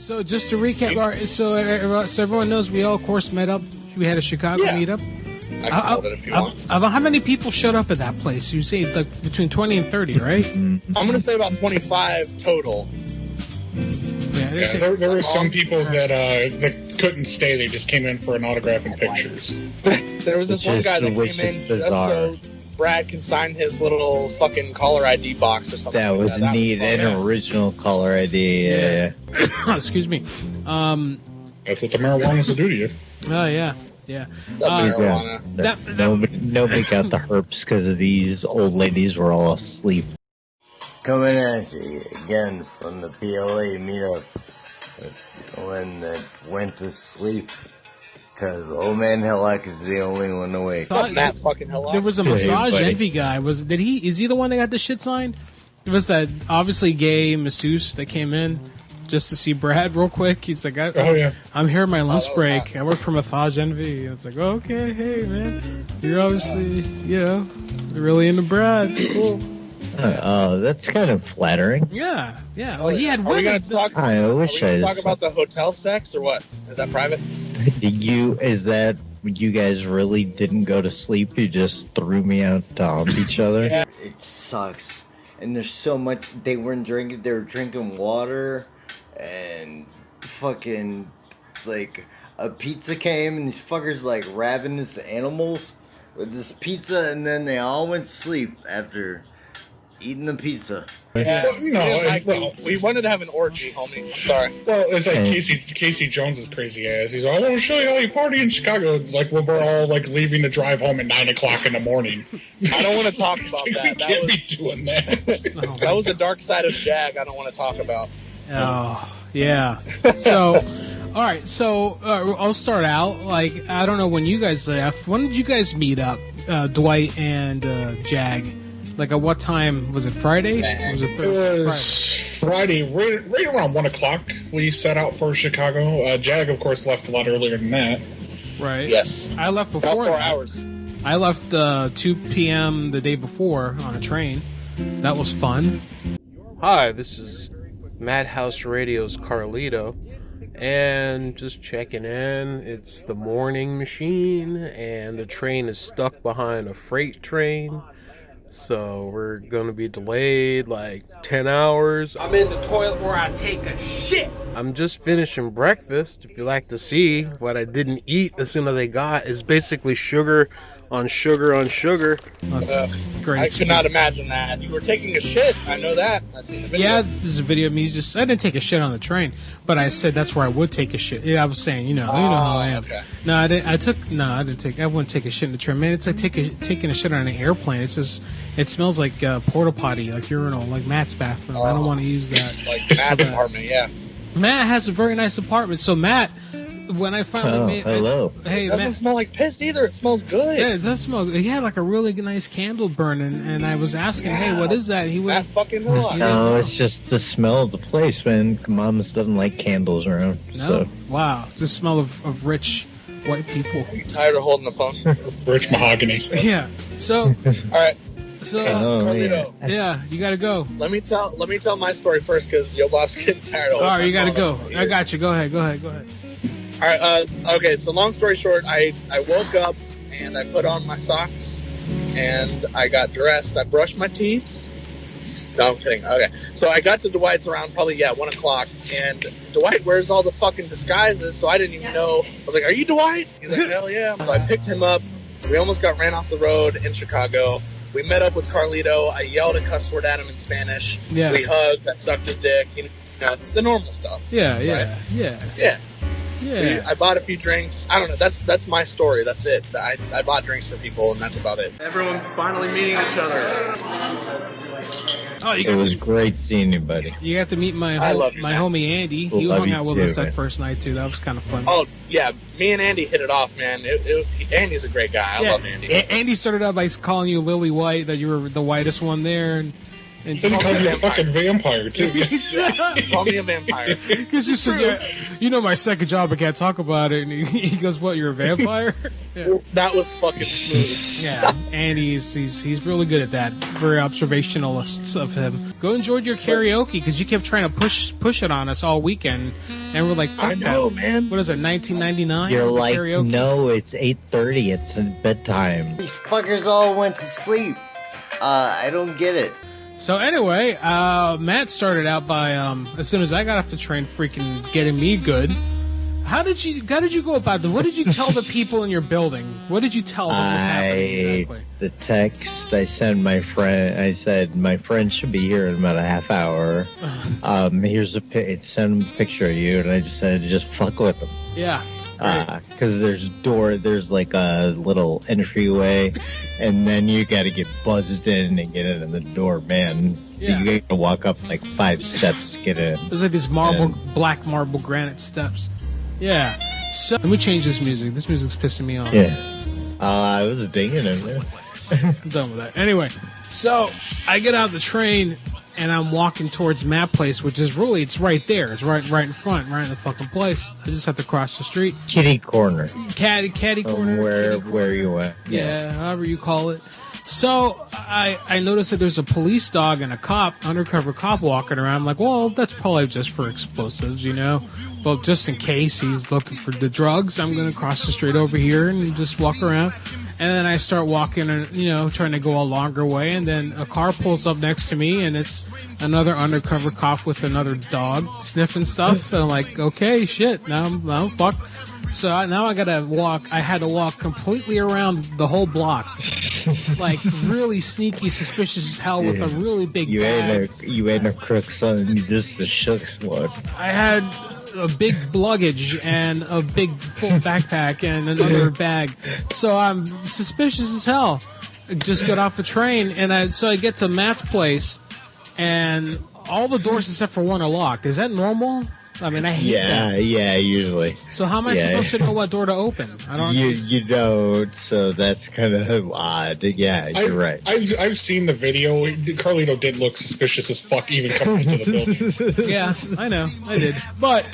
So just to recap, all right, so everyone knows we all, of course, met up. We had a Chicago meetup. I can hold it if you want. How many people showed up at that place? You say like between 20 and 30, right? I'm going to say about 25 total. Yeah, there were some people that couldn't stay. They just came in for an autograph and pictures. There was this one guy that came in just so Brad can sign his little fucking caller ID box or something. That was neat. An original caller ID. Yeah. Excuse me. That's what the marijuana's to do to you. Oh, yeah. Yeah. Nobody got the herpes because of these old ladies were all asleep. Coming at you again from the PLA meetup when they went to sleep. Because old man Hillock is the only one awake. That fucking Hillock. There was a massage envy guy. Is he the one that got the shit signed? It was that obviously gay masseuse that came in just to see Brad real quick. He's like, I'm here on my lunch break. I work for Massage Envy. It's like, okay, hey man, you're obviously, really into Brad. Cool. Oh, that's kind of flattering. Yeah. Well, he had. Are we going to talk? I wish I talk about the hotel sex or what? Is that private? Is that you guys really didn't go to sleep? You just threw me out to hump each other? Yeah. It sucks. And there's so much. They weren't drinking. They were drinking water, and fucking like a pizza came, and these fuckers like ravenous animals with this pizza, and then they all went to sleep after eating the pizza. Yeah, we wanted to have an orgy, homie. I'm sorry. Well, it's like Casey Jones's crazy ass. He's like, I want to show you how you party in Chicago. It's like when we're all like leaving to drive home at 9 o'clock in the morning. I don't want to talk about that. We can't be doing that. That was the dark side of Jag. I don't want to talk about. Oh yeah. So. All right, so I'll start out. Like, I don't know when you guys left. When did you guys meet up, Dwight and Jag? Like, at what time? Was it Friday? It was Friday, right around 1 o'clock. We set out for Chicago. Jag, of course, left a lot earlier than that. Right. Yes. I left before. About 4 hours. I left 2 p.m. the day before on a train. That was fun. Hi, this is Madhouse Radio's Carlito. And just checking in. It's the morning machine, and the train is stuck behind a freight train. So we're going to be delayed like 10 hours. I'm in the toilet where I take a shit. I'm just finishing breakfast. If you like to see what I didn't eat as soon as I got, is basically sugar on sugar on sugar. Great. I could not imagine that. You were taking a shit. I know that. I've seen the video. Yeah, there's a video of me I didn't take a shit on the train, but I said that's where I would take a shit. Yeah, I was saying, you know how I am. Okay. No, I wouldn't take a shit in the train. Man, it's like taking a shit on an airplane. It's just, it smells like porta potty, like urinal, like Matt's bathroom. I don't want to use that. Like Matt's apartment, yeah. Matt has a very nice apartment. So Matt, when I finally it doesn't smell like piss either. It smells good. Yeah, it does smell. He had like a really nice candle burning, and I was asking, hey, what is that? He went, that fucking hell. No, it's just the smell of the place, man. Mom's doesn't like candles around. No? So. Wow, the smell of rich white people. Are you tired of holding the phone? Rich mahogany. Yeah. So. All right. So, Carlito, yeah, you gotta go. Let me tell my story first, because Yo Bob's getting tired of. All right, you gotta go. I got you. Go ahead. All right. Okay. So long story short, I woke up and I put on my socks and I got dressed. I brushed my teeth. No, I'm kidding. Okay. So I got to Dwight's around probably 1 o'clock, and Dwight wears all the fucking disguises, so I didn't even know. I was like, "Are you Dwight?" He's like, "Hell yeah!" So I picked him up. We almost got ran off the road in Chicago. We met up with Carlito. I yelled a cuss word at him in Spanish. Yeah. We hugged. I sucked his dick. You know, the normal stuff. Yeah. I bought a few drinks. I don't know. That's my story. That's it. I bought drinks for people, and that's about it. Everyone finally meeting each other. Oh, it was great seeing you, buddy. You got to meet my homie Andy. He hung out with us that first night too. That was kind of fun. Oh yeah, me and Andy hit it off, man. Andy's a great guy. I love Andy. Andy started out by calling you Lily White, that you were the whitest one there, and And Then he called you a fucking vampire, too. Call me a vampire. Because you said, yeah, you know my second job, I can't talk about it. And he goes, what, you're a vampire? Yeah. That was fucking smooth. Yeah, and he's really good at that. Very observationalist of him. Go enjoy your karaoke, because you kept trying to push it on us all weekend. And we're like, fuck I know, that. man. What is it, 1999? You're like, karaoke? no, it's 8:30. It's bedtime. These fuckers all went to sleep. I don't get it. So anyway, Matt started out by as soon as I got off the train, freaking getting me good. How did you go about that? What did you tell the people in your building? What did you tell them was happening exactly? The text I sent my friend. I said my friend should be here in about a half hour. Here's send him a picture of you, and I just said just fuck with them. Yeah. Because there's like a little entryway, and then you got to get buzzed in and get in the door, man. Yeah. You got to walk up like 5 steps to get in. There's like these black marble granite steps. Yeah. So let me change this music. This music's pissing me off. Yeah. I was dinging it, man. I'm done with that. Anyway, so I get out of the train and I'm walking towards Matt Place, which is really, it's right there. It's right in front, right in the fucking place. I just have to cross the street. Kitty corner. Caddy corner. Where you at? Yeah, however you call it. So I noticed that there's a police dog and a undercover cop walking around. I'm like, well, that's probably just for explosives, you know? Well, just in case he's looking for the drugs, I'm going to cross the street over here and just walk around. And then I start walking, trying to go a longer way. And then a car pulls up next to me, and it's another undercover cop with another dog sniffing stuff. And I'm like, okay, shit, now I'm fucked. So now I gotta walk. I had to walk completely around the whole block, like really sneaky, suspicious as hell with a really big bag. You ain't a crook, son. You just a shooks one. I had a big luggage and a big full backpack and another bag, so I'm suspicious as hell. I just got off the train, and I get to Matt's place, and all the doors except for one are locked. Is that normal? I mean, I hate that. Yeah, usually. So how am I supposed to know what door to open? I don't. You don't. So that's kind of odd. Yeah, you're right. I've seen the video. Carlito did look suspicious as fuck, even coming into the building. Yeah, I know, I did, but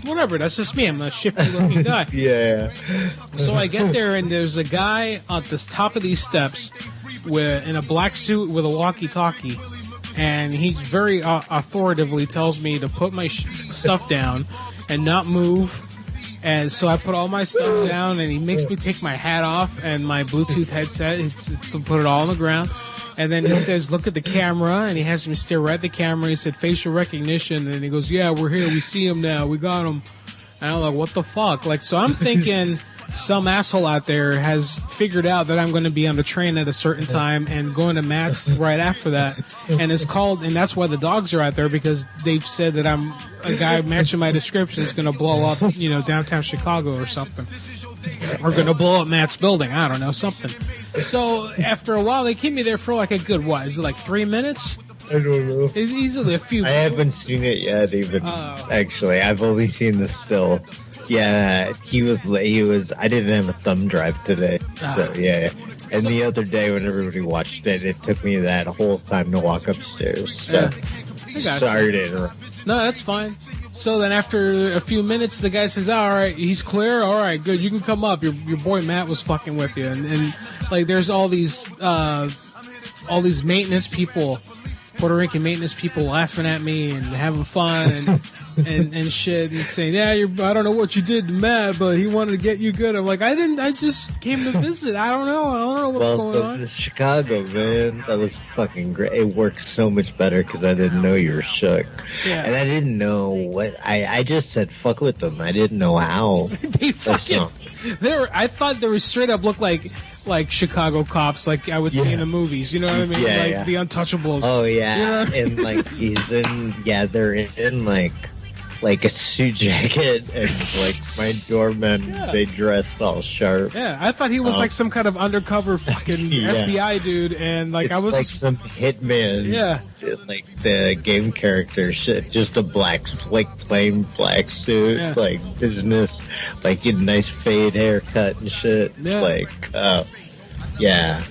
whatever. That's just me. I'm a shifty-looking guy. Yeah. So I get there, and there's a guy at the top of these steps in a black suit with a walkie-talkie. And he very authoritatively tells me to put my stuff down and not move. And so I put all my stuff down, and he makes me take my hat off and my Bluetooth headset to put it all on the ground. And then he says, look at the camera, and he has me stare right at the camera. He said, facial recognition. And he goes, yeah, we're here. We see him now. We got him. And I'm like, what the fuck? Like, so I'm thinking some asshole out there has figured out that I'm going to be on the train at a certain time and going to Matt's right after that. And and that's why the dogs are out there, because they've said that I'm a guy matching my description is going to blow up, downtown Chicago or something. Or going to blow up Matt's building. I don't know, something. So after a while, they keep me there for like a good, is it like 3 minutes? I don't know. It's easily a few. I haven't seen it yet, even. Actually, I've only seen the still. Yeah, he was. I didn't have a thumb drive today, so yeah. And the other day when everybody watched it, it took me that whole time to walk upstairs. So sorry to interrupt. No, that's fine. So then after a few minutes, the guy says, all right, he's clear. All right, good. You can come up. Your boy Matt was fucking with you. And like, there's all these maintenance people, Puerto Rican maintenance people laughing at me and having fun and shit, and saying, yeah, I don't know what you did to Matt, but he wanted to get you good. I'm like, I just came to visit. I don't know what's going on. Chicago, man, that was fucking great. It worked so much better because I didn't know you were shook. Yeah. And I didn't know what, I just said fuck with them. I didn't know how. I thought they were straight up looked like Chicago cops, like I would see in the movies. You know what I mean? Yeah, the Untouchables. Oh yeah, and like they're in like a suit jacket, and like my doormen, they dress all sharp. Yeah, I thought he was like some kind of undercover fucking FBI dude, and like I was like some hitman. Yeah, like the game character, shit, just a plain black suit, like business, like a nice fade haircut and shit. Yeah. Like, yeah.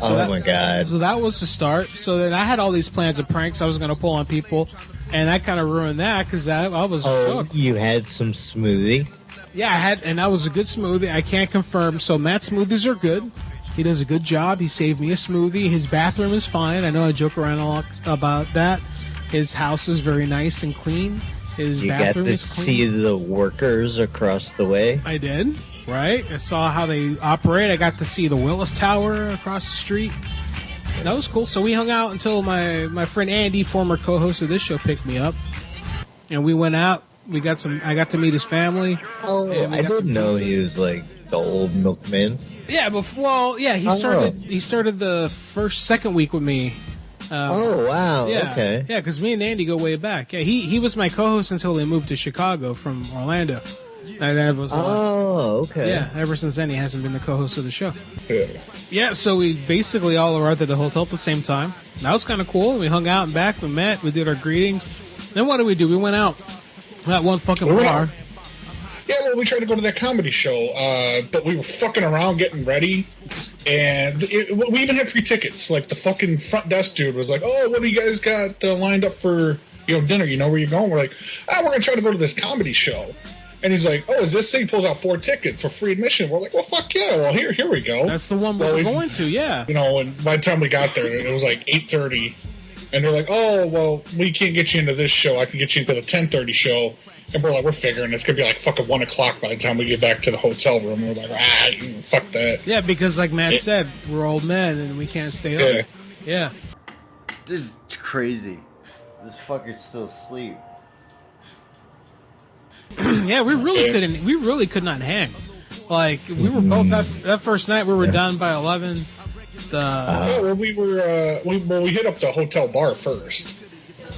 Oh my god. So that was the start. So then I had all these plans of pranks I was going to pull on people, and I kind of ruined that because I was shook. You had some smoothie? Yeah, I had, and that was a good smoothie. I can't confirm. So Matt's smoothies are good. He does a good job. He saved me a smoothie. His bathroom is fine. I know I joke around a lot about that. His house is very nice and clean. His bathroom is clean. You got to see the workers across the way? I did, right? I saw how they operate. I got to see the Willis Tower across the street. That was cool. So we hung out until my friend Andy, former co-host of this show, picked me up. And we went out. I got to meet his family. Oh, I didn't know he was like the old milkman. Yeah, he started the second week with me. Oh wow! Yeah, okay. Yeah, because me and Andy go way back. Yeah, he was my co-host until they moved to Chicago from Orlando. And that was okay. Yeah, ever since then he hasn't been the co-host of the show. Yeah, so we basically all arrived at the hotel at the same time. That was kind of cool. We hung out and back. We met. We did our greetings. Then what did we do? We went out. That one fucking bar. Yeah, well, we tried to go to that comedy show, but we were fucking around getting ready, and we even had free tickets. Like, the fucking front desk dude was like, "Oh, what do you guys got lined up for, dinner? You know where you're going?" We're like, we're going to try to go to this comedy show. And he's like, "Oh, is this?" He pulls out 4 tickets for free admission. We're like, "Well, fuck yeah. Well, here we go." That's the one we're going to, yeah. And by the time we got there, it was like 8:30. And they're like, "Oh, well, we can't get you into this show. I can get you into the 10:30 show." And we're like, we're figuring it's going to be like fucking 1 o'clock by the time we get back to the hotel room. We're like, fuck that. Yeah, because like Matt said, we're old men and we can't stay up. Yeah. Dude, it's crazy. This fucker's still asleep. Yeah, we really could not hang. Like, we were both, that first night we were done by 11. We hit up the hotel bar first.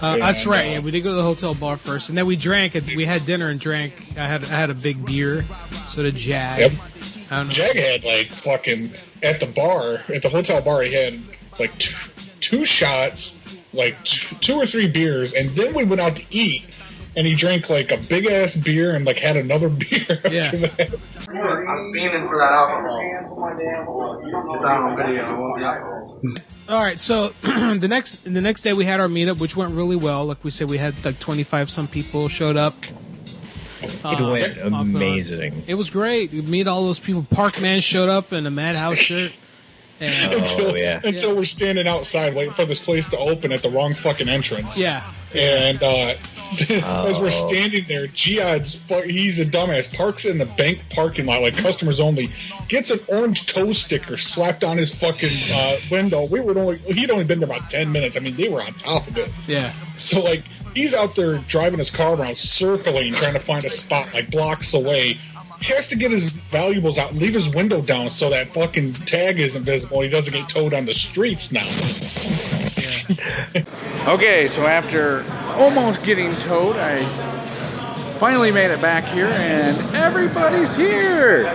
That's right. Yeah, we did go to the hotel bar first, and then we drank. We had dinner and drank. I had a big beer. So did Jag. Yep. Jag had like fucking at the hotel bar. He had like two shots, like 2 or 3 beers, and then we went out to eat. And he drank like a big ass beer and like had another beer after that. I'm fiending for that alcohol. Get that on video. I want the alcohol. All right, so the next day we had our meetup, which went really well. Like we said, we had like 25 some people showed up. It went amazing. It was great. We meet all those people. Parkman showed up in a Madhouse shirt. And, until we're standing outside waiting for this place to open at the wrong fucking entrance. Yeah. And as we're standing there, Jiad's he's a dumbass, parks in the bank parking lot like customers only, gets an orange toe sticker slapped on his fucking window. He'd only been there about 10 minutes. I mean, they were on top of it. Yeah. So like he's out there driving his car around, circling, trying to find a spot like blocks away. He has to get his valuables out and leave his window down so that fucking tag isn't visible. He doesn't get towed on the streets now. Okay, so after almost getting towed, I finally made it back here, and everybody's here.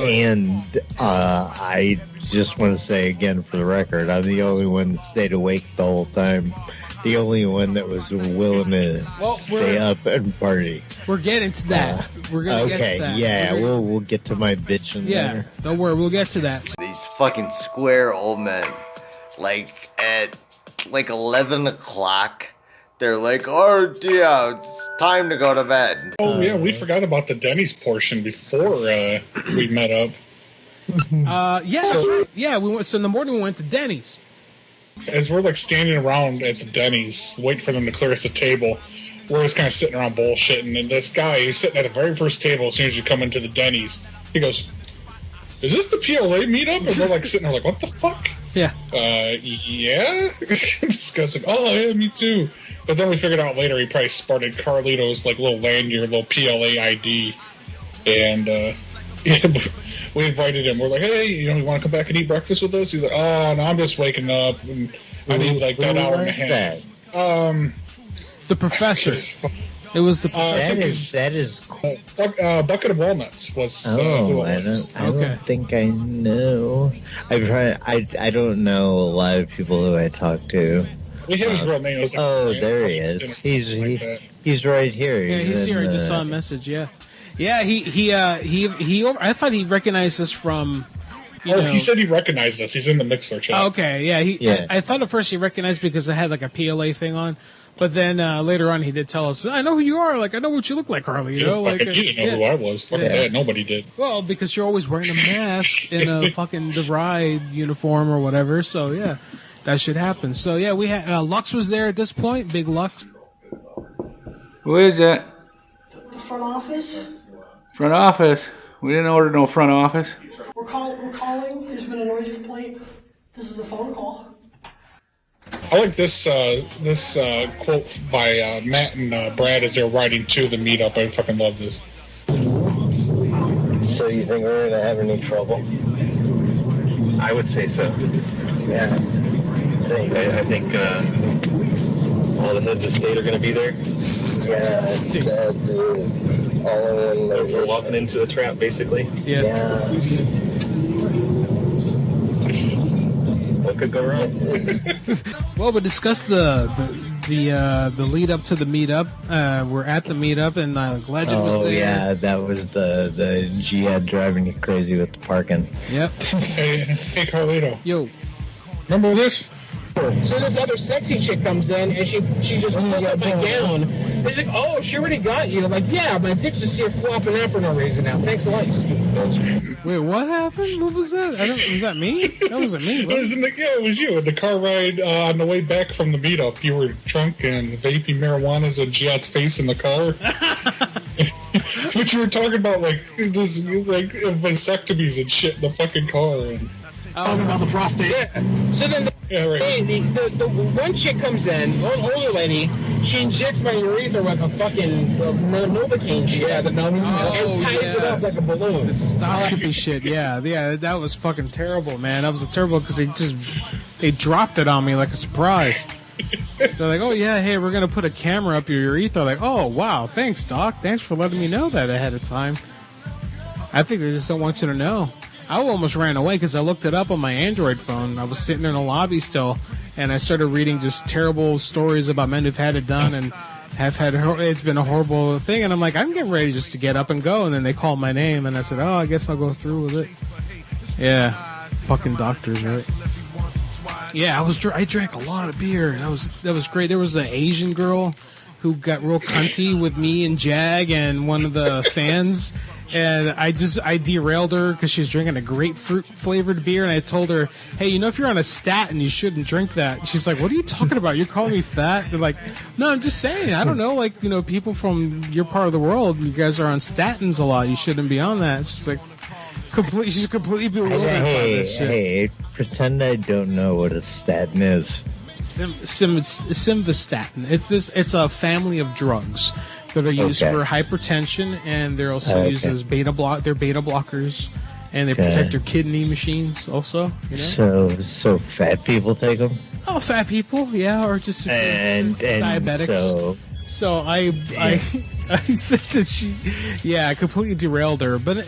And I just want to say again for the record, I'm the only one that stayed awake the whole time. The only one that was willing to stay up and party. We're getting to that. We're gonna get to that. Yeah, we'll get to my bitching later. Don't worry, we'll get to that. These fucking square old men, like at like 11 o'clock, they're like, "Oh yeah, it's time to go to bed." Oh yeah, we forgot about the Denny's portion before we met up. That's right. Yeah, we went. So in the morning we went to Denny's. As we're like standing around at the Denny's, waiting for them to clear us the table, we're just kind of sitting around bullshitting. And this guy who's sitting at the very first table as soon as you come into the Denny's, he goes, "Is this the PLA meetup?" And we're like sitting there like, "What the fuck?" Yeah. Yeah. This guy's like, "Oh yeah, me too." But then we figured out later he probably sported Carlito's like little lanyard, little PLA ID, and we invited him. We're like, "Hey, you want to come back and eat breakfast with us?" He's like, "Oh, no, I'm just waking up. And I need like that hour and a half." The professor. It was the professor. That is Bucket of Walnuts was. Who it was. I don't think I know. I don't know a lot of people who I talk to. We have his real name. There he is. He's right here. Yeah, he's here. I just saw a message. Yeah. Yeah, he. I thought he recognized us from. He said he recognized us. He's in the Mixler chat. Oh, okay, yeah. I thought at first he recognized because I had like a PLA thing on, but then later on he did tell us, "I know who you are. Like I know what you look like, Carlito." Like you didn't know who I was. Fucking that. Nobody did. Well, because you're always wearing a mask in a fucking DeVry uniform or whatever. So yeah, that should happen. So yeah, we had Lux was there at this point. Big Lux. Who is that? The front office. Front office. We didn't order no front office. We're calling. There's been a noise complaint. This is a phone call. I like this quote by Matt and Brad as they're riding to the meetup. I fucking love this. So you think we're going to have any trouble? I would say so. Yeah. I think all the heads of state are going to be there. Yeah, all in one. We're walking into a trap, basically. Yeah. What could go wrong? Well, we discussed the lead up to the meetup. We're at the meetup, and Legend was there. Oh yeah, that was the Jiad driving you crazy with the parking. Yep. Hey Carlito. Yo. Remember this? So this other sexy chick comes in and she just pulls up my gown. He's like, "Oh, she already got you." I'm like, "Yeah, my dick's just here flopping out for no reason now. Thanks a lot, you stupid bitch." Wait, what happened? What was that? Was that me? That wasn't me. It was you. The car ride on the way back from the meetup. You were drunk and vaping marijuana's in Jiad's face in the car. But you were talking about like vasectomies and shit in the fucking car. And talking about the prostate. Yeah. So then the one chick comes in, an older lady. She injects my urethra with a fucking Novocaine shit. Yeah, the Novocaine. And ties it up like a balloon. The cystoscopy shit. Yeah, that was fucking terrible, man. That was terrible because they dropped it on me like a surprise. They're like, "Oh yeah, hey, we're gonna put a camera up your urethra." Like, "Oh wow, thanks, doc. Thanks for letting me know that ahead of time." I think they just don't want you to know. I almost ran away because I looked it up on my Android phone. I was sitting in a lobby still, and I started reading just terrible stories about men who've had it done and have had it's been a horrible thing. And I'm like, I'm getting ready just to get up and go. And then they called my name, and I said, "Oh, I guess I'll go through with it." Yeah, fucking doctors, right? Yeah, I drank a lot of beer. And that was great. There was an Asian girl who got real cunty with me and Jag and one of the fans. And I derailed her because she was drinking a grapefruit flavored beer, and I told her, "Hey, if you're on a statin, you shouldn't drink that." She's like, "What are you talking about? You're calling me fat?" They're like, "No, I'm just saying. I don't know. People from your part of the world, you guys are on statins a lot. You shouldn't be on that." She's like, she's completely bewildered by this shit. Hey, pretend I don't know what a statin is. Simvastatin. It's a family of drugs that are used for hypertension, and they're also used as beta blockers, and they protect your kidney machines also. So fat people take them? Oh, fat people, yeah, or just diabetics. So I said that I completely derailed her, but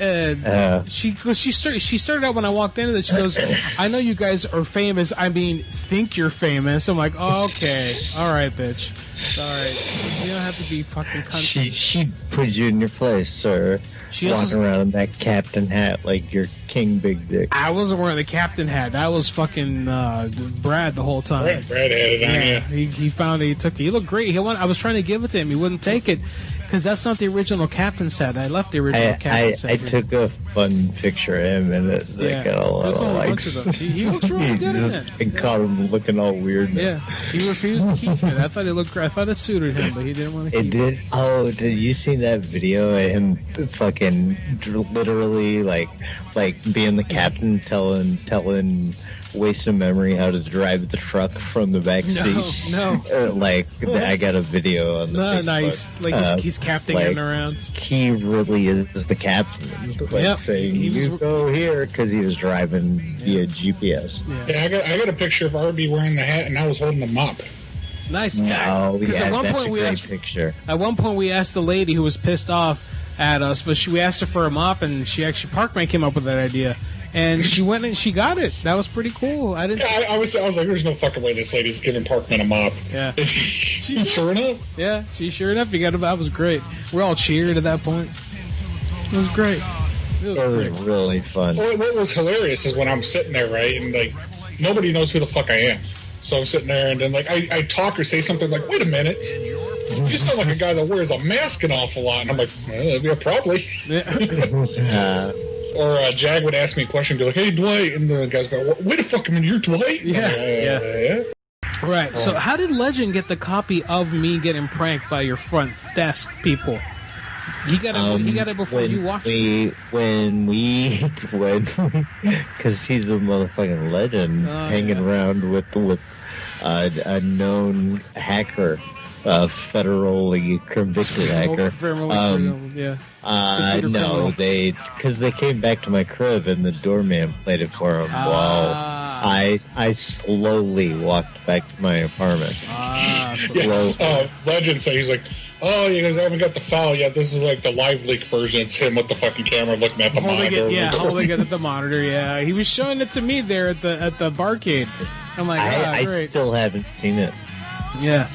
she started out when I walked into this. She goes, "I know you guys are famous. I mean, think you're famous." I'm like, oh, "Okay, all right, bitch. All right, you don't have to be fucking cunt." She put you in your place, sir. Walking around in that captain hat like you're King Big Dick. I wasn't wearing the captain hat. That was fucking Brad the whole time. Brad had it on. Yeah, he found it. He took it. He looked great. I was trying to give it to him. He wouldn't take it. Because that's not the original captain's hat. I left the original captain's hat. I took a fun picture of him, and it got a lot of likes. He looks really good in it. I caught him looking all weird. Yeah, he refused to keep it. I thought it looked great. I thought it suited him, but he didn't want to keep it. It did? Oh, did you see that video of him fucking literally, like being the captain, telling Waste of Memory how to drive the truck from the back seat? No. I got a video on the Facebook. Nice. Like he's captaining around. He really is the captain. Saying, "You go here," because he was driving via GPS. Yeah, I got a picture of RB wearing the hat, and I was holding the mop. Nice. No, at one point we asked picture. At one point we asked the lady who was pissed off at us, but we asked her for a mop, and Parkman came up with that idea, and she went and she got it. That was pretty cool. I was like, "There's no fucking way this lady's giving Parkman a mop." Yeah. Sure enough. Yeah, she sure enough. That was great. We all cheered at that point. It was great. It was really fun. What was hilarious is when I'm sitting there, right, and like nobody knows who the fuck I am. So I'm sitting there, and then like I talk or say something like, "Wait a minute, you sound like a guy that wears a mask an awful lot." And I'm like, well, "Yeah, probably." Or Jag would ask me a question, be like, "Hey, Dwight," and the guy's go, "Wait a fucking minute, you're Dwight?" Yeah. Right. So how did Legend get the copy of me getting pranked by your front desk people? He got it before you watched it. Because he's a motherfucking legend, hanging around with a known hacker, federally convicted hacker. No, because they came back to my crib and the doorman played it for him while I slowly walked back to my apartment. Legend said, he's like, "Oh, you guys haven't got the file yet. This is like the live leak version. It's him with the fucking camera looking at the monitor." Holding it at the monitor. Yeah, he was showing it to me there at the barcade. I'm like, I great. still haven't seen it. Yeah.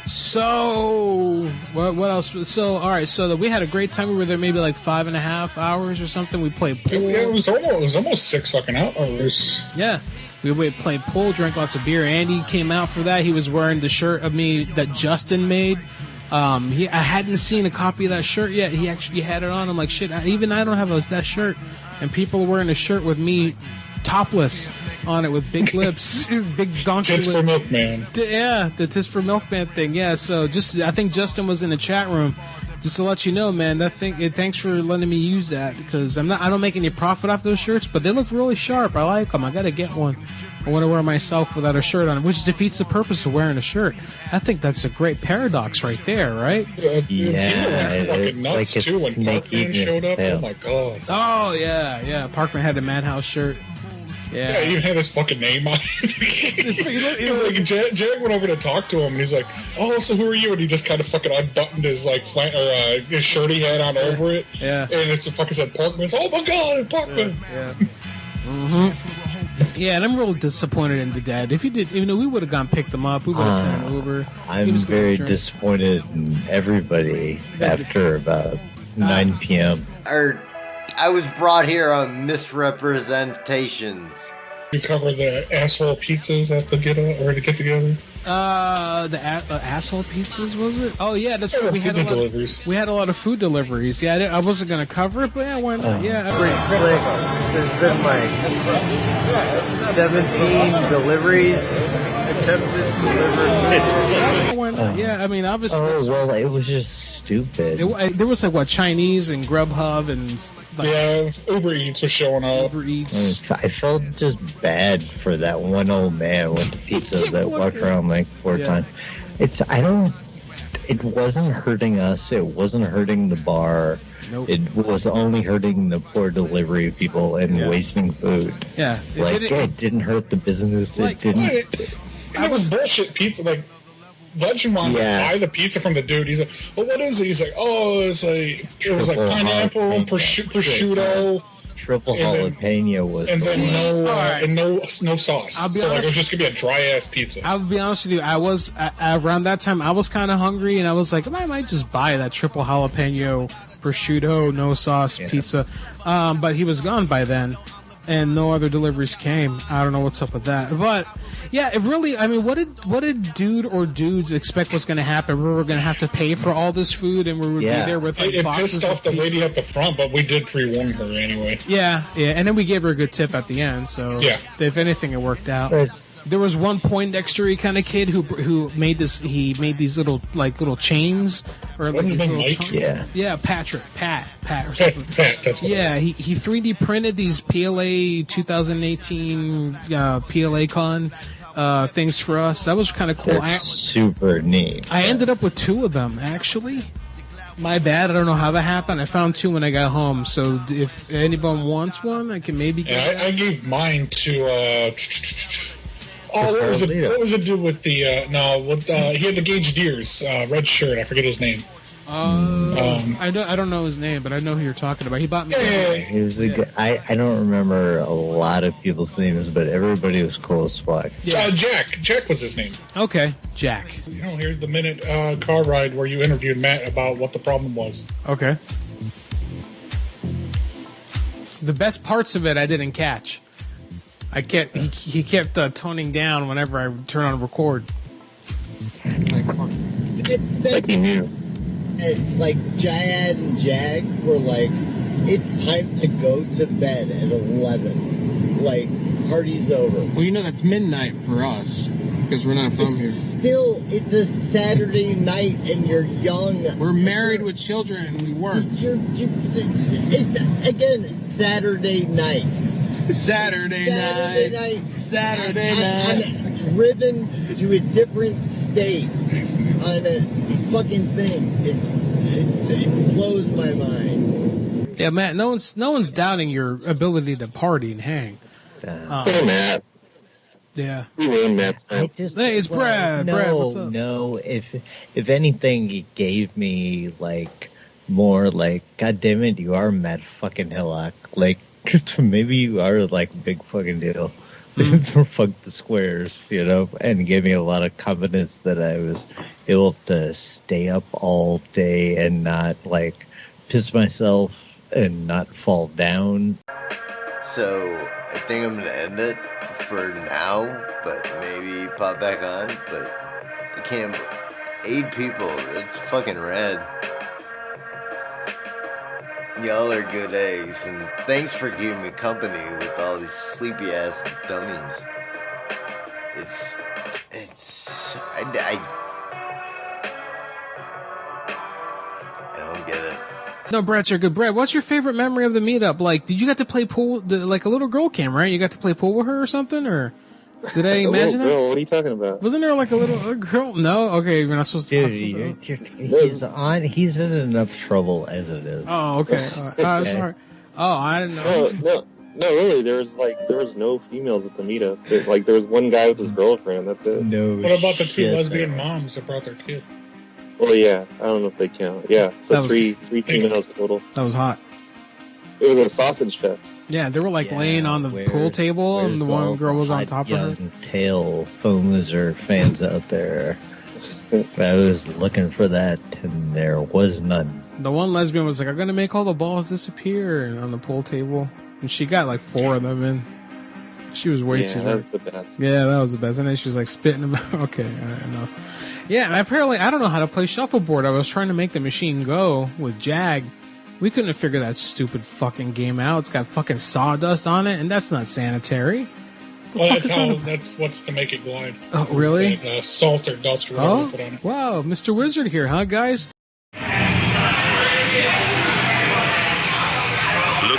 So what else? So all right. So we had a great time. We were there maybe like 5.5 hours or something. We played pool. Yeah, it was almost 6 fucking hours. Yeah. We played pool, drank lots of beer. Andy came out for that. He was wearing the shirt of me that Justin made. I hadn't seen a copy of that shirt yet. He actually had it on. I'm like, shit, even I don't have that shirt. And people are wearing a shirt with me topless on it with big lips, big donkey lips. Tits for Milkman. The Tits for Milkman thing. Yeah, so I think Justin was in the chat room. Just to let you know, man, thanks for letting me use that, because I don't make any profit off those shirts, but they look really sharp. I like them. I gotta get one. I want to wear myself without a shirt on, which defeats the purpose of wearing a shirt. I think that's a great paradox right there, right? Yeah, fucking nuts like too when Parkman showed up. Oh my god. Oh yeah. Parkman had a Madhouse shirt. Yeah, he even had his fucking name on it. He's like, Jag went over to talk to him, and he's like, "Oh, so who are you?" And he just kind of fucking unbuttoned his like his shirt he had on over it. Yeah. And it's fucking said Parkman. Oh my god, Parkman. Yeah. Yeah, and I'm real disappointed in the dad. If you did, we would have gone pick them up. We would have sent him over. I'm very disappointed in everybody after about 9 p.m. I was brought here on misrepresentations. You cover the asshole pizzas at the get together. The asshole pizzas, was it? Oh yeah, that's right. We had a lot of food deliveries. Yeah, I wasn't gonna cover it, but yeah, why not? There's been like 17 deliveries attempted delivered. Yeah, I mean, obviously. Oh well, it was just stupid. There was like Chinese and Grubhub and Uber Eats was showing up. Uber Eats. I felt just bad for that one old man with the pizza that walked around like 4 times. It wasn't hurting us. It wasn't hurting the bar. Nope. It was only hurting the poor delivery people and wasting food. Yeah, it didn't hurt the business. It didn't. And it was bullshit pizza. Like, Legend wanted to buy the pizza from the dude. He's like, "Well, what is it?" He's like, "Oh, it was like pineapple, prosciutto, triple jalapeno was, and then no sauce. So it was just gonna be a dry ass pizza." I'll be honest with you. I was around that time. I was kind of hungry, and I was like, I might just buy that triple jalapeno, prosciutto, no sauce pizza. But he was gone by then, and no other deliveries came. I don't know what's up with that, but. Yeah, it really. I mean, what did dude or dudes expect was going to happen? We were going to have to pay for all this food, and we would be there with like boxes. It pissed off the lady at the front, but we did pre-warn her anyway. Yeah, and then we gave her a good tip at the end. So if anything, it worked out. There was one Poindexter-y kind of kid who made this. He made these little chains or like his name, Mike? Yeah, Patrick, Pat or something. Pat, that's what he 3D printed these PLA 2018 PLA Con things for us. That was kind of cool. Super neat. I ended up with 2 of them actually. My bad. I don't know how that happened. I found 2 when I got home. So if anyone wants one, I can maybe get I gave mine to. What was it do with the? He had the Gage Deers red shirt. I forget his name. I don't know his name, but I know who you're talking about. He bought me. He was I don't remember a lot of people's names, but everybody was cool as fuck. Jack was his name. Okay, Jack. Here's the minute car ride where you interviewed Matt about what the problem was. Okay. The best parts of it I didn't catch. He kept toning down whenever I turn on record. Like he knew. Like Jiad and Jag were like, it's time to go to bed at 11. Like, party's over. Well, you know that's midnight for us because we're not from here. Still, it's a Saturday night and you're young. We're married with children and we work. It's Saturday night. Saturday night. I'm driven to a different state on a fucking thing. It blows my mind. Yeah, Matt. No one's doubting your ability to party and hang. Hey, Matt. Yeah. You ruined Matt's time. Hey, it's Brad. No, Brad, what's up? No, if anything, it gave me like more like, God damn it, you are Matt fucking Hillock. Like, maybe you are like a big fucking deal. So fuck the squares, you know, and gave me a lot of confidence that I was able to stay up all day and not like piss myself and not fall down. So I think I'm gonna end it for now, but maybe pop back on. But I can't. 8 people. It's fucking rad. Y'all are good eggs, and thanks for keeping me company with all these sleepy ass dummies. I don't get it. No, Brad's are good. Brad, what's your favorite memory of the meetup? Like, did you get to play pool? Like a little girl came, right? You got to play pool with her or something, or did I imagine that? Girl, what are you talking about? Wasn't there like a little girl? No, okay, you're not supposed to. He's in enough trouble as it is. Oh, okay. I'm sorry. Oh, I didn't know. No, really. There was no females at the meetup. There was one guy with his girlfriend. That's it. No. What about the 2 lesbian moms that brought their kid? Well, yeah. I don't know if they count. Yeah. So three females total. That was hot. It was a sausage fest. Yeah, they were like laying on the pool table, and the one girl was on top of her. Tail foam loser fans out there. I was looking for that, and there was none. The one lesbian was like, "I'm gonna make all the balls disappear," on the pool table, and she got like 4 of them in. She was way too. That was the best. Yeah, that was the best. And then she was like spitting about. Okay, enough. Yeah, and apparently I don't know how to play shuffleboard. I was trying to make the machine go with Jag. We couldn't figure that stupid fucking game out. It's got fucking sawdust on it, and that's not sanitary. Well, that's what's to make it glide. Oh, really? That, salt or dust or whatever you put on it. Wow, Mr. Wizard here, huh, guys? Look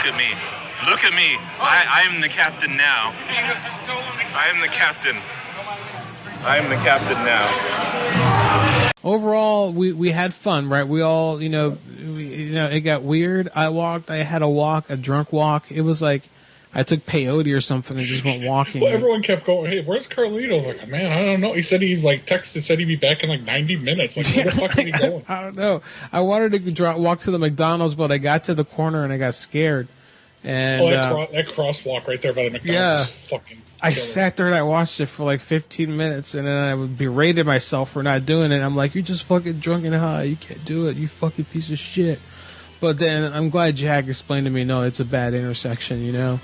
at me. Look at me. I'm the captain now. I am the captain. I am the captain now. Overall, we had fun, right? We all, it got weird. I had a walk, a drunk walk. It was like I took peyote or something and just went walking. Well, everyone kept going, "Hey, where's Carlito?" Like, man, I don't know. He said he's like said he'd be back in like 90 minutes. Like, where the fuck is he going? I don't know. I wanted to walk to the McDonald's, but I got to the corner and I got scared. And that crosswalk right there by the McDonald's is fucking killer. I sat there and I watched it for like 15 minutes, and then I berated myself for not doing it. I'm like, "You're just fucking drunk and high. You can't do it. You fucking piece of shit." But then I'm glad Jack explained to me, no, it's a bad intersection, you know?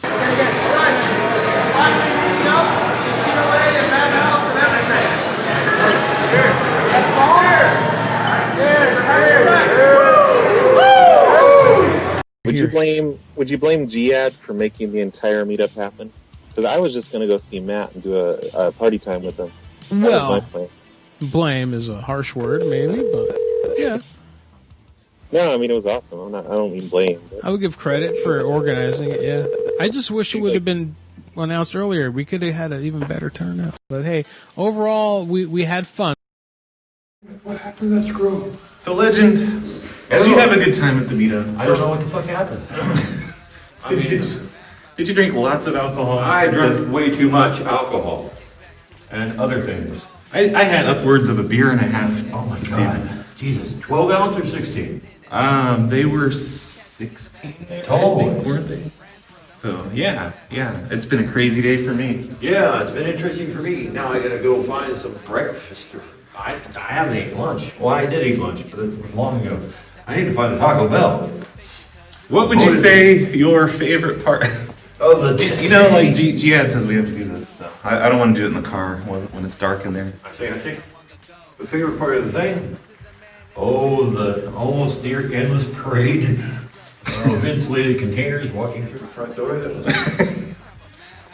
Would you blame Jiad for making the entire meetup happen? Because I was just going to go see Matt and do a party time with him. Well, blame is a harsh word, maybe, but yeah. No, I mean, it was awesome. I don't mean blame. But. I would give credit for organizing it, yeah. I just wish it would have been announced earlier. We could have had an even better turnout. But hey, overall, we had fun. What happened to that screw? So, Legend, as you have a good time at the meetup, I don't know what the fuck happened. Did you drink lots of alcohol? I drank way too much alcohol and other things. I had upwards of a beer and a half. Oh my god. Jesus. 12 ounce or 16? They were 16, weren't they? So, yeah. It's been a crazy day for me. Yeah, it's been interesting for me. Now I gotta go find some breakfast. I haven't eaten lunch. Well, I did eat lunch, but it was long ago. I need to find a Taco Bell. What would you say your favorite part? Oh, you know, like Jiad says we have to do this. So I don't want to do it in the car when it's dark in there. I think the favorite part of the thing. Oh, the almost near endless parade of insulated containers walking through the front door.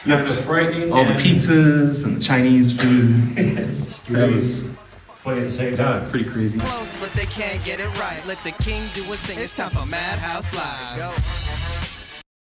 That was frightening. All the pizzas and the Chinese food. That was playing at the same time. Pretty crazy. Close, but they can't get it right. Let the king do his thing. It's time for Madhouse Live. Let's go.